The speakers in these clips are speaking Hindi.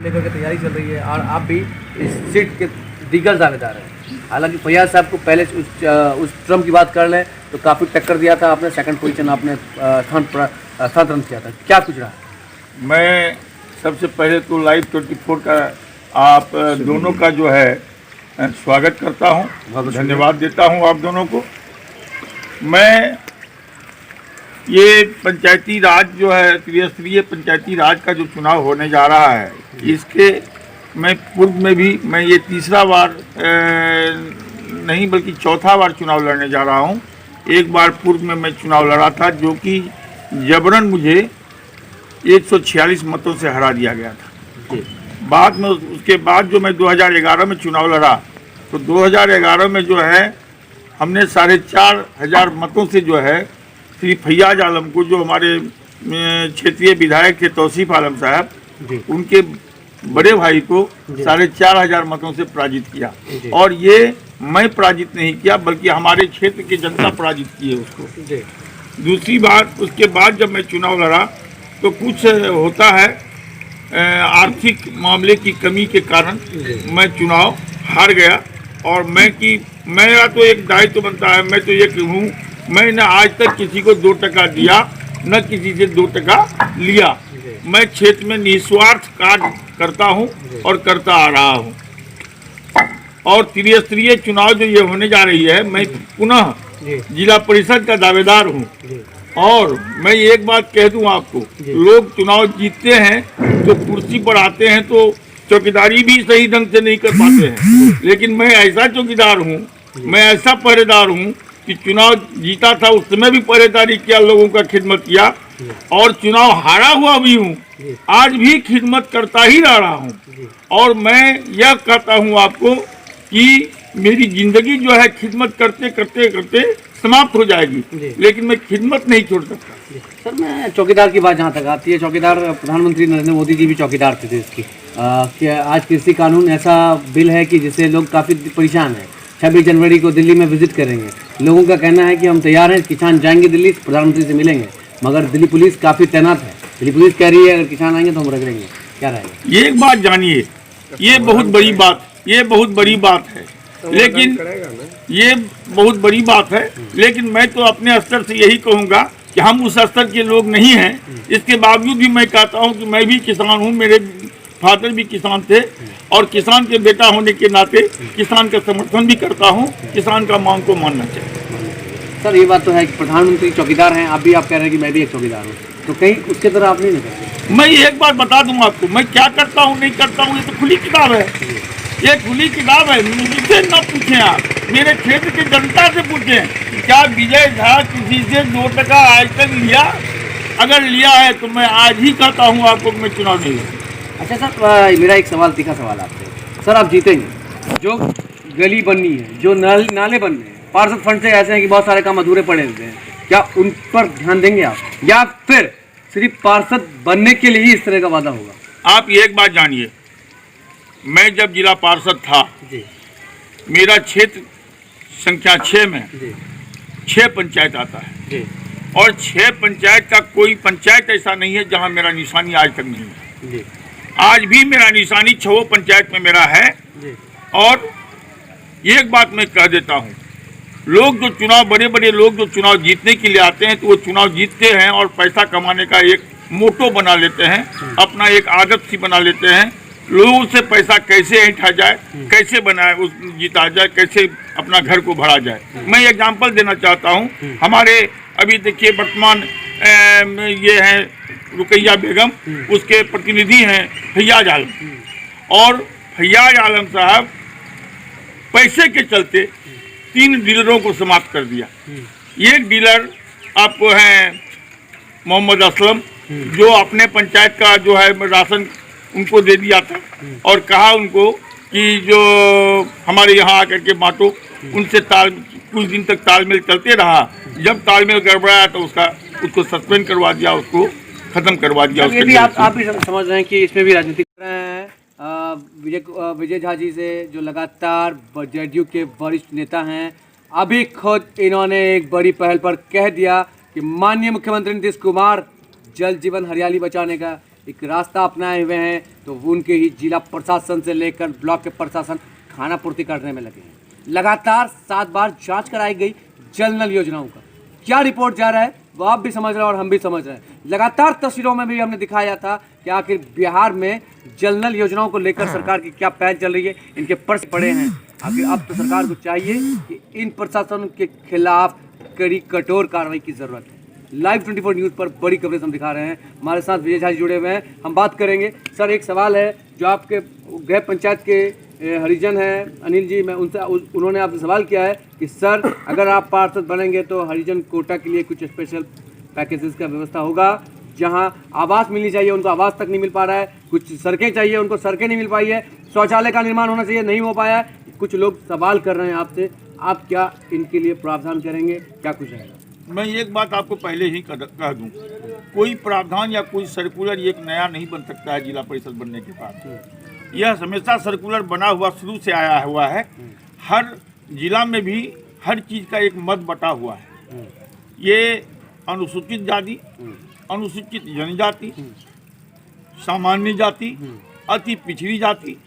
लेकर के तैयारी चल रही है और आप भी इस सीट के दीगर दावेदार हैं। हालांकि फैयाज साहब को पहले उस ट्रम की बात कर लें तो काफ़ी टक्कर दिया था आपने, सेकंड पोजीशन आपने स्थानांतरण किया था, क्या कुछ रहा? मैं सबसे पहले तो लाइव 24 का आप दोनों का जो है स्वागत करता हूं, धन्यवाद देता हूं आप दोनों को। मैं ये पंचायती राज जो है त्रिस्तरीय पंचायती राज का जो चुनाव होने जा रहा है, इसके मैं पूर्व में भी मैं ये तीसरा बार नहीं बल्कि चौथा बार चुनाव लड़ने जा रहा हूँ। एक बार पूर्व में मैं चुनाव लड़ा था जो कि जबरन मुझे 146 मतों से हरा दिया गया था। बाद में उसके बाद जो मैं 2011 में चुनाव लड़ा तो 2011 में जो है हमने 4,500 मतों से जो है श्री फैयाज आलम को, जो हमारे क्षेत्रीय विधायक थे तौसीफ आलम साहब, उनके बड़े भाई को 4,500 मतों से पराजित किया। और ये मैं पराजित नहीं किया बल्कि हमारे क्षेत्र की जनता पराजित की है उसको। दूसरी बात, उसके बाद जब मैं चुनाव लड़ा तो कुछ होता है आर्थिक मामले की कमी के कारण मैं चुनाव हार गया। और मेरा तो एक दायित्व बनता है, मैं तो ये कहूँ, मैंने आज तक किसी को 2 टका दिया न किसी से 2 टका लिया। मैं क्षेत्र में निस्वार्थ कार्य करता हूँ और करता आ रहा हूँ। और त्रिस्तरीय चुनाव जो ये होने जा रही है, मैं पुनः जिला परिषद का दावेदार हूँ। और मैं एक बात कह दूं आपको, लोग चुनाव जीतते हैं तो कुर्सी पर आते हैं तो चौकीदारी भी सही ढंग से नहीं कर पाते हैं, लेकिन मैं ऐसा चौकीदार हूं, मैं ऐसा पहरेदार हूं कि चुनाव जीता था उस समय भी पहरेदारी किया, लोगों का खिदमत किया, और चुनाव हारा हुआ भी हूं, आज भी खिदमत करता ही रहा हूं। और मैं यह कहता हूं आपको कि मेरी जिंदगी जो है खिदमत करते करते करते समाप्त हो जाएगी, लेकिन मैं खिदमत नहीं छोड़ सकता। सर, मैं चौकीदार की बात जहाँ तक आती है, चौकीदार प्रधानमंत्री नरेंद्र मोदी जी भी चौकीदार थे देश की। कि आज कृषि कानून ऐसा बिल है कि जिससे लोग काफ़ी परेशान हैं। 26 जनवरी को दिल्ली में विजिट करेंगे, लोगों का कहना है कि हम तैयार हैं, किसान जाएंगे दिल्ली, प्रधानमंत्री से मिलेंगे, मगर दिल्ली पुलिस काफ़ी तैनात है। दिल्ली पुलिस कह रही है अगर किसान आएंगे तो हम रख लेंगे, क्या रहेगा? ये एक बात जानिए, ये बहुत बड़ी बात है, लेकिन ये बहुत बड़ी बात है, लेकिन मैं तो अपने स्तर से यही कहूँगा कि हम उस स्तर के लोग नहीं हैं। इसके बावजूद भी मैं कहता हूँ कि मैं भी किसान हूँ, मेरे फादर भी किसान थे, और किसान के बेटा होने के नाते किसान का समर्थन भी करता हूँ। किसान का मांग को मानना चाहिए। सर, ये बात तो है कि प्रधानमंत्री चौकीदार हैं, आप भी आप कह रहे हैं कि मैं भी एक चौकीदार हूँ, तो कहीं उसके तरह आप नहीं करते? मैं एक बात बता दूँ आपको, मैं क्या करता हूँ नहीं करता हूँ, ये तो खुली किताब है, ये खुली किताब है। मुझसे न पूछें, आप मेरे क्षेत्र की जनता से पूछें, क्या विजय झा किसी से 2 टका आज तक लिया? अगर लिया है तो मैं आज ही कहता हूँ आपको कि मैं चुनाव नहीं लूँ। अच्छा सर, मेरा एक सवाल, तीखा सवाल आपसे। सर, आप जीतेंगे, जो गली बननी है, जो नाले बनने हैं, पार्षद फंड से ऐसे हैं कि बहुत सारे काम अधूरे पड़े हुए हैं, क्या उन पर ध्यान देंगे आप, या फिर सिर्फ पार्षद बनने के लिए ही इस तरह का वादा होगा? आप एक बात जानिए, मैं जब जिला पार्षद था, मेरा क्षेत्र संख्या 6 में 6 पंचायत आता है, और 6 पंचायत का कोई पंचायत ऐसा नहीं है जहां मेरा निशानी आज तक नहीं है। आज भी मेरा निशानी 6 पंचायत में मेरा है। और एक बात मैं कह देता हूं, लोग जो चुनाव, बड़े बड़े लोग जो चुनाव जीतने के लिए आते हैं तो वो चुनाव जीतते हैं और पैसा कमाने का एक मोटो बना लेते हैं, अपना एक आदत सी बना लेते हैं। लोगों से पैसा कैसे ऐंठा जाए, कैसे बनाए, उस जीता जाए, कैसे अपना घर को भरा जाए। मैं एग्जांपल देना चाहता हूं, हमारे अभी देखिए वर्तमान ये हैं रुकैया बेगम, उसके प्रतिनिधि हैं फैयाज आलम, और फैयाज आलम साहब पैसे के चलते 3 डीलरों को समाप्त कर दिया। एक डीलर आपको है मोहम्मद असलम, जो अपने पंचायत का जो है राशन उनको दे दिया था और कहा उनको कि जो हमारे यहाँ आकर के बांटो। उनसे कुछ दिन तक तालमेल चलते रहा, जब तालमेल गड़बड़ाया तो उसको सस्पेंड करवा दिया, उसको खत्म करवा दिया। ये भी आप भी समझ रहे हैं कि इसमें भी राजनीति कर रहे हैं। विजय झा जी से जो लगातार जेडीयू के वरिष्ठ नेता हैं, अभी खुद इन्होंने एक बड़ी पहल पर कह दिया कि माननीय मुख्यमंत्री नीतीश कुमार जल जीवन हरियाली बचाने का एक रास्ता अपनाए हुए हैं, तो उनके ही जिला प्रशासन से लेकर ब्लॉक के प्रशासन खाना पूर्ति करने में लगे हैं। लगातार 7 बार जांच कराई गई जल नल योजनाओं का। क्या रिपोर्ट जा रहा है वो आप भी समझ रहे हैं और हम भी समझ रहे हैं। लगातार तस्वीरों में भी हमने दिखाया था कि आखिर बिहार में जल नल योजनाओं को लेकर सरकार की क्या पहल चल रही है, इनके पर्स पड़े हैं। आखिर अब तो सरकार को चाहिए कि इन प्रशासन के खिलाफ कड़ी कठोर कार्रवाई की जरूरत है। लाइव 24 न्यूज़ पर बड़ी कवरेज हम दिखा रहे हैं। हमारे साथ विजय झा जी जुड़े हुए हैं, हम बात करेंगे। सर, एक सवाल है जो आपके गृह पंचायत के हरिजन हैं अनिल जी, मैं उनसे उन्होंने आपसे सवाल किया है कि सर अगर आप पार्षद बनेंगे तो हरिजन कोटा के लिए कुछ स्पेशल पैकेजेस का व्यवस्था होगा। जहां आवास मिलनी चाहिए उनको आवास तक नहीं मिल पा रहा है, कुछ सड़कें चाहिए उनको सड़कें नहीं मिल पाई है, शौचालय का निर्माण होना चाहिए नहीं हो पाया है। कुछ लोग सवाल कर रहे हैं आपसे, आप क्या इनके लिए प्रावधान करेंगे, क्या कुछ रहेगा? मैं एक बात आपको पहले ही कह दूं, कोई प्रावधान या कोई सर्कुलर एक नया नहीं बन सकता है जिला परिषद बनने के बाद। यह हमेशा सर्कुलर बना हुआ शुरू से आया हुआ है। हर जिला में भी हर चीज़ का एक मत बटा हुआ है। ये अनुसूचित जाति, अनुसूचित जनजाति, सामान्य जाति, अति पिछड़ी जाति,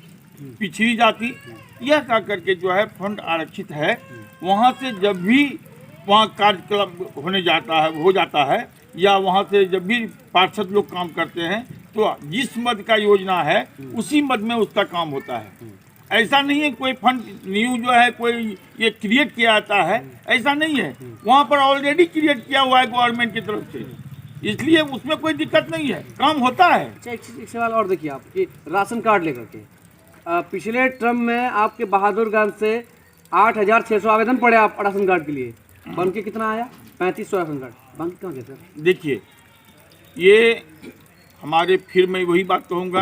पिछड़ी जाति, यह कह करके जो है फंड आरक्षित है। वहाँ से जब भी वहाँ कार्यक्रम हो जाता है या वहाँ से जब भी पार्षद लोग काम करते हैं तो जिस मद का योजना है उसी मद में उसका काम होता है। ऐसा नहीं है कोई फंड न्यू जो है कोई ये क्रिएट किया जाता है, ऐसा नहीं है। वहाँ पर ऑलरेडी क्रिएट किया हुआ है गवर्नमेंट की तरफ से, इसलिए उसमें कोई दिक्कत नहीं है, काम होता है। अच्छा, एक सवाल और देखिए, आप कि राशन कार्ड लेकर के पिछले टर्म में आपके बहादुरगंज से 8,600 आवेदन पड़े आप राशन कार्ड के लिए, बन के कितना आया? 3500 राशन कार्ड बन के कहाँ गए सर? देखिए, ये हमारे, फिर मैं वही बात कहूँगा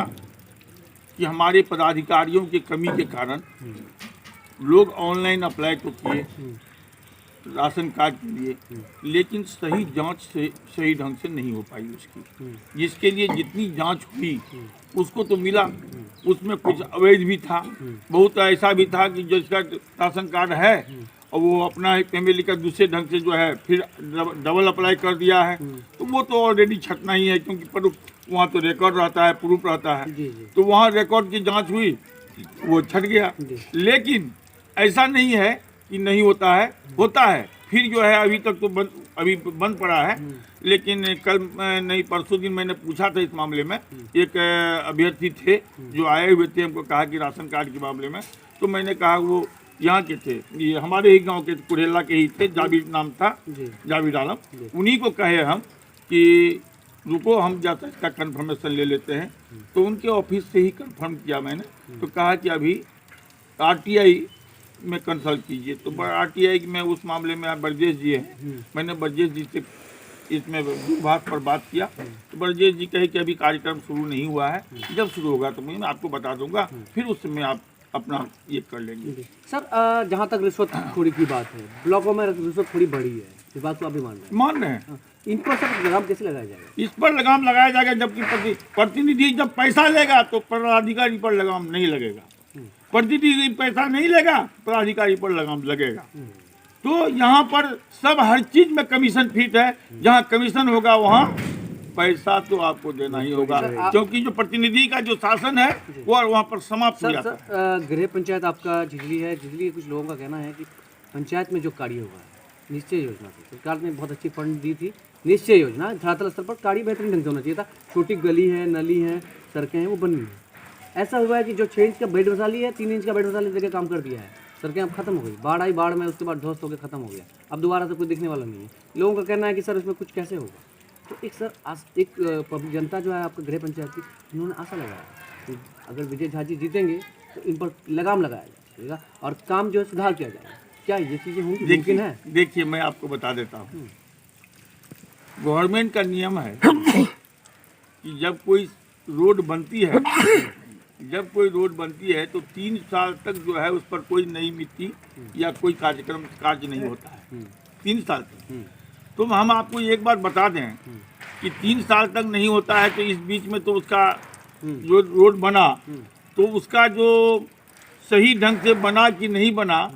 कि हमारे पदाधिकारियों की कमी के कारण लोग ऑनलाइन अप्लाई तो किए राशन कार्ड के लिए, लेकिन सही जांच से सही ढंग से नहीं हो पाई उसकी। जिसके लिए जितनी जांच हुई उसको तो मिला, उसमें कुछ अवैध भी था, बहुत ऐसा भी था कि जिसका राशन कार्ड है और वो अपना फैमिली का दूसरे ढंग से जो है फिर डबल अप्लाई कर दिया है, तो वो तो ऑलरेडी छटना ही है, क्योंकि प्रूफ वहाँ तो रिकॉर्ड रहता है, प्रूफ रहता है। तो वहाँ रिकॉर्ड की जांच हुई, वो छट गया। लेकिन ऐसा नहीं है कि नहीं होता है, होता है। फिर जो है अभी तक तो अभी बंद पड़ा है, लेकिन कल नहीं परसों दिन मैंने पूछा था इस मामले में। एक अभ्यर्थी थे जो आए हुए थे, हमको कहा कि राशन कार्ड के मामले में, तो मैंने कहा वो यहाँ के थे, ये हमारे ही गांव के कुरेला के ही थे, जावेद नाम था, जावेद आलम। उन्हीं को कहे हम कि रुको हम जाकर इसका कंफर्मेशन ले लेते हैं। तो उनके ऑफिस से ही कंफर्म किया मैंने, तो कहा कि अभी आरटीआई में कंसल्ट कीजिए। तो आरटीआई में उस मामले में आप ब्रजेश जी हैं, मैंने ब्रजेश जी से इसमें दूरभाष पर बात किया, तो ब्रजेश जी कहे कि अभी कार्यक्रम शुरू नहीं हुआ है, जब शुरू होगा तो मैं आपको बता दूंगा, फिर उस समय आप अपना ये कर लेंगे। सर, जहाँ तक रिश्वतखोरी की बात है, ब्लॉकों में रिश्वतखोरी बढ़ी है, इस बात को आप भी मान रहे हैं? इन पर सर लगाम कैसे लगाया जाएगा? इस पर लगाम लगाया जाएगा जबकि प्रतिनिधि जब पैसा लेगा तो पदाधिकारी पर लगाम नहीं लगेगा। प्रतिनिधि पैसा नहीं लेगा, पदाधिकारी पर लगाम लगेगा। तो यहाँ पर सब हर चीज में कमीशन फिट है। जहाँ कमीशन होगा वहाँ पैसा तो आपको देना ही होगा, क्योंकि जो प्रतिनिधि का जो शासन है वो वहाँ पर समाप्त हो जाता है। गृह पंचायत आपका झिझली है, झिझली कुछ लोगों का कहना है कि पंचायत में जो कार्य हुआ है निश्चय योजना से, सरकार ने बहुत अच्छी फंड दी थी। निश्चय योजना धरातल स्तर पर कार्य बेहतरीन ढंग से होना चाहिए था। छोटी गली है, नली है, सड़कें हैं, वो बनी है। ऐसा हुआ है कि जो 6 इंच का बेड वसाली है, 3 इंच का बेड वसाली देकर काम कर दिया है। सड़कें अब खत्म हो गई, बाढ़ आई, बाढ़ में उसके बाद ध्वस्त होकर खत्म हो गया, अब दोबारा से कुछ दिखने वाला नहीं है। लोगों का कहना है कि सर इसमें कुछ कैसे होगा। तो एक सर एक पब्लिक जनता जो है आपके गृह पंचायत की, उन्होंने आशा लगाया कि अगर विजय झा जी जीतेंगे तो इन पर लगाम लगाया जाएगा और काम जो है सुधार किया जाएगा। क्या ये चीज़ें होंगी, मुमकिन है? देखिए, मैं आपको बता देता हूँ, गवर्नमेंट का नियम है कि जब कोई रोड बनती है तो 3 साल तक जो है उस पर कोई नई मिट्टी या कोई कार्य नहीं होता है, 3 साल तक। तो हम आपको एक बात बता दें कि 3 साल तक नहीं होता है, तो इस बीच में तो उसका जो रोड बना तो उसका जो सही ढंग से बना कि नहीं बना,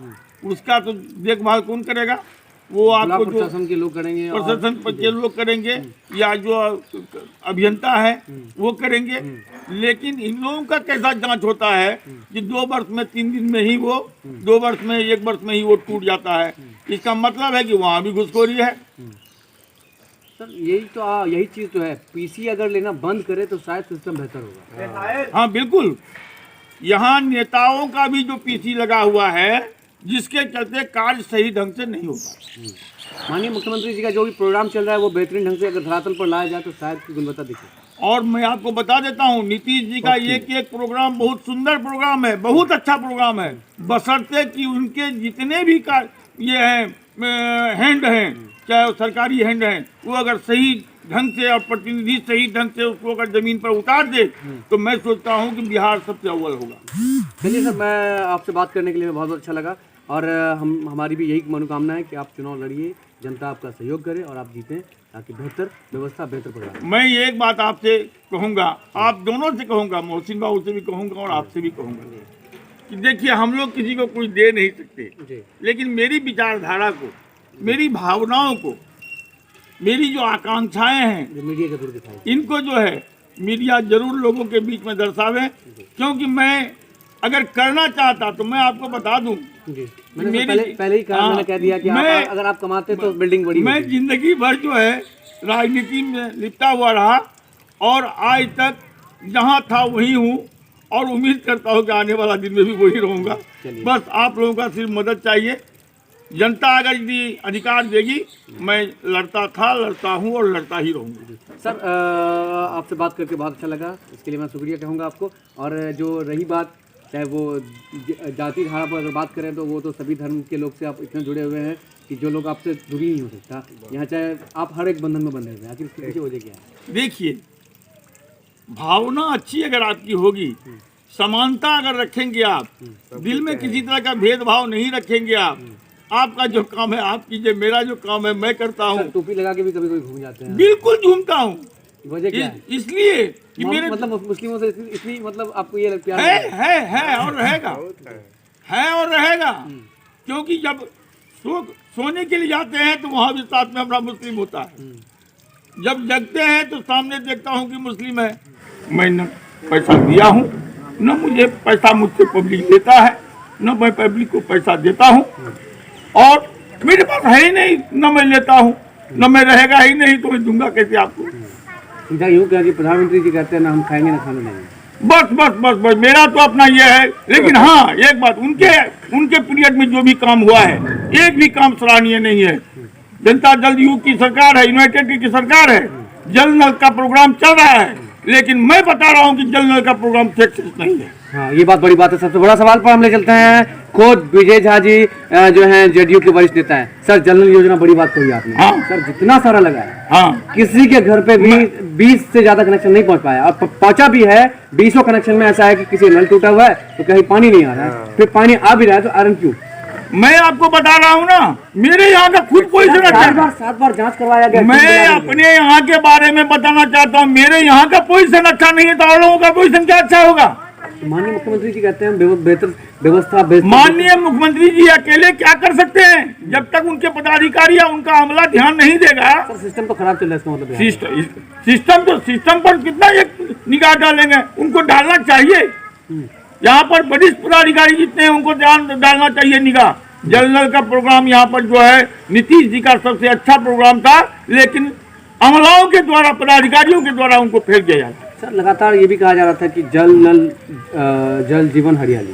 उसका तो देखभाल कौन करेगा? वो आपको जो प्रशासन के लोग करेंगे, प्रशासन के लोग करेंगे या जो अभियंता है वो करेंगे। लेकिन इन लोगों का कैसा जांच होता है कि 2 वर्ष में 3 दिन में ही वो 2 वर्ष में 1 वर्ष में ही वो टूट जाता है। इसका मतलब है कि वहाँ भी घुसखोरी है। सर यही चीज़ तो है, पीसी अगर लेना बंद करे तो शायद सिस्टम बेहतर होगा। हाँ बिल्कुल, यहाँ नेताओं का भी जो पीसी लगा हुआ है जिसके चलते कार्य सही ढंग से नहीं होता। माननीय मुख्यमंत्री जी का जो भी प्रोग्राम चल रहा है वो बेहतरीन ढंग से अगर धरातल पर लाया जाए तो शायद की गुणवत्ता दिखे। और मैं आपको बता देता हूँ, नीतीश जी का एक प्रोग्राम बहुत सुंदर प्रोग्राम है, बहुत अच्छा प्रोग्राम है, बशर्ते कि उनके जितने भी ये हैं हैंड हैं, चाहे वो सरकारी हैंड हैं, वो अगर सही ढंग से और प्रतिनिधि सही ढंग से उसको अगर जमीन पर उतार दे तो मैं सोचता हूँ कि बिहार सबसे अव्वल होगा। चलिए सर, मैं आपसे बात करने के लिए बहुत अच्छा लगा और हमारी भी यही मनोकामना है कि आप चुनाव लड़िए, जनता आपका सहयोग करे और आप जीतें ताकि बेहतर व्यवस्था, बेहतर परिणाम। मैं एक बात आपसे कहूँगा, आप दोनों से कहूँगा, मोहसिन बाबू से भी कहूँगा और आपसे भी कहूँगा कि देखिए, हम लोग किसी को कुछ दे नहीं सकते, लेकिन मेरी विचारधारा को, मेरी भावनाओं को, मेरी जो आकांक्षाएं हैं, जो मीडिया के थ्रू दिखाई, इनको जो है मीडिया जरूर लोगों के बीच में दर्शावे। क्योंकि मैं अगर करना चाहता तो मैं आपको बता दूं, मैंने पहले ही कहा, मैंने कह दिया कि अगर आप कमाते तो बिल्डिंग बड़ी। मैं जिंदगी भर जो है राजनीति में लिपटा हुआ रहा और आज तक जहां था वहीं हूं और उम्मीद करता हूं कि आने वाला दिन में भी वही रहूंगा। बस आप लोगों का सिर्फ मदद चाहिए। जनता अगर यदि अधिकार देगी, मैं लड़ता था, लड़ता हूं और लड़ता ही रहूंगा। सर, आपसे बात करके बहुत अच्छा लगा, इसके लिए मैं शुक्रिया कहूँगा आपको। और जो रही बात, चाहे वो जाति धारा पर अगर बात करें तो वो तो सभी धर्म के लोग से आप इतने जुड़े हुए हैं कि जो लोग आपसे दूरी नहीं हो सकता। यहाँ चाहे आप हर एक बंधन में बंधे हुए हैं, आखिर इसके पीछे वजह क्या है? देखिए, भावना अच्छी अगर आपकी होगी, समानता अगर रखेंगे आप, दिल में किसी तरह का भेदभाव नहीं रखेंगे आप, आपका जो काम है आप कीजिए, मेरा जो काम है मैं करता हूँ। टोपी लगा के भी कभी घूम जाते हैं? बिल्कुल घूमता हूँ। वजह क्या है? इसलिए कि मेरे मतलब मुस्लिमों से इतनी मतलब आपको ये प्यार है और रहेगा, है और रहेगा। क्योंकि जब सोने के लिए जाते हैं तो वहाँ भी साथ में हमारा मुस्लिम होता है, जब जगते हैं तो सामने देखता हूँ कि मुस्लिम है। मैं न पैसा दिया हूँ, न मुझे पैसा मुझसे पब्लिक देता है, न मैं पब्लिक को पैसा देता हूँ, और मेरे पास है ही नहीं, न मैं लेता हूँ, न मैं रहेगा ही नहीं तो मैं दूंगा कैसे आपको? सीधा यूँ कहा कि प्रधानमंत्री जी कहते हैं ना हम खाएंगे ना खाना देंगे। बस बस बस बस मेरा तो अपना ये है। लेकिन हाँ, एक बात, उनके पीरियड में जो भी काम हुआ है, एक भी काम सराहनीय नहीं है। जनता दल यू की सरकार है, यूनाइटेड की सरकार है, जल नल का प्रोग्राम चल रहा है, लेकिन मैं बता रहा हूँ कि जल नल का प्रोग्राम सक्सेस नहीं है। हाँ, ये बात बड़ी बात है। सबसे बड़ा सवाल पर हम ले चलते हैं, खुद विजय झा जी जो हैं जेडीयू के वरिष्ठ नेता हैं। सर, जल नल योजना बड़ी बात कही आपने। हाँ। सर, जितना सारा लगा है, हाँ, किसी के घर पे भी 20 से ज्यादा कनेक्शन नहीं पहुंच पाया, और पहुंचा भी है 20 कनेक्शन में ऐसा है कि किसी नल टूटा हुआ है तो कहीं पानी नहीं आ रहा है, फिर पानी आ भी रहा है तो आयरन क्यों? मैं आपको बता रहा हूँ ना, मेरे यहाँ का खुद पोजीशन अच्छा है। 7 बार जांच करवाया गया। मैं अपने यहाँ के बारे में बताना चाहता हूँ, मेरे यहाँ का पोजीशन अच्छा नहीं है तो और लोगों का पोजीशन क्या अच्छा होगा? माननीय मुख्यमंत्री जी कहते हैं बेहतर व्यवस्था। माननीय मुख्यमंत्री जी अकेले क्या कर सकते हैं जब तक उनके पदाधिकारी या उनका अमला ध्यान नहीं देगा? सर, सिस्टम तो खराब चल रहा है, इसका मतलब सिस्टम पर कितना एक निगाह डालेंगे? उनको डालना चाहिए। यहाँ पर वरिष्ठ पदाधिकारी जितने हैं उनको ध्यान डालना चाहिए निगाह। जल नल का प्रोग्राम यहाँ पर जो है नीतीश जी का सबसे अच्छा प्रोग्राम था, लेकिन अमलाओं के द्वारा, पदाधिकारियों के द्वारा उनको फेंक दिया जाता है। सर, लगातार ये भी कहा जा रहा था कि जल नल जल जीवन हरियाली,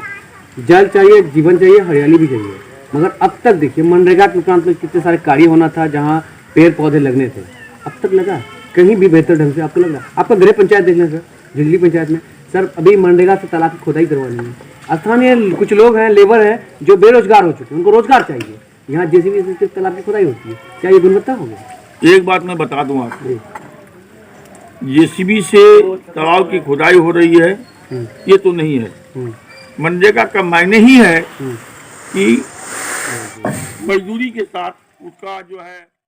जल चाहिए, जीवन चाहिए, हरियाली भी चाहिए, मगर अब तक देखिए मनरेगा के उपरांत में कितने सारे कार्य होना था जहाँ पेड़ पौधे लगने थे, अब तक लगा कहीं भी बेहतर ढंग से? आपको लग रहा है? आपका गृह पंचायत देख लें सर, झिझली पंचायत में सर अभी मनरेगा से तालाब की खोदाई करवानी है। स्थानीय कुछ लोग हैं, लेबर हैं जो बेरोजगार हो चुके हैं, उनको रोजगार चाहिए, यहाँ जेसीबी से सिर्फ तालाब की खोदाई होती है, क्या ये गुणवत्ता होगी? एक बात मैं बता दूं आपको, जेसीबी से तालाब की खुदाई हो रही है ये तो नहीं है। मनरेगा का मायने ही है कि मजदूरी के साथ उसका जो है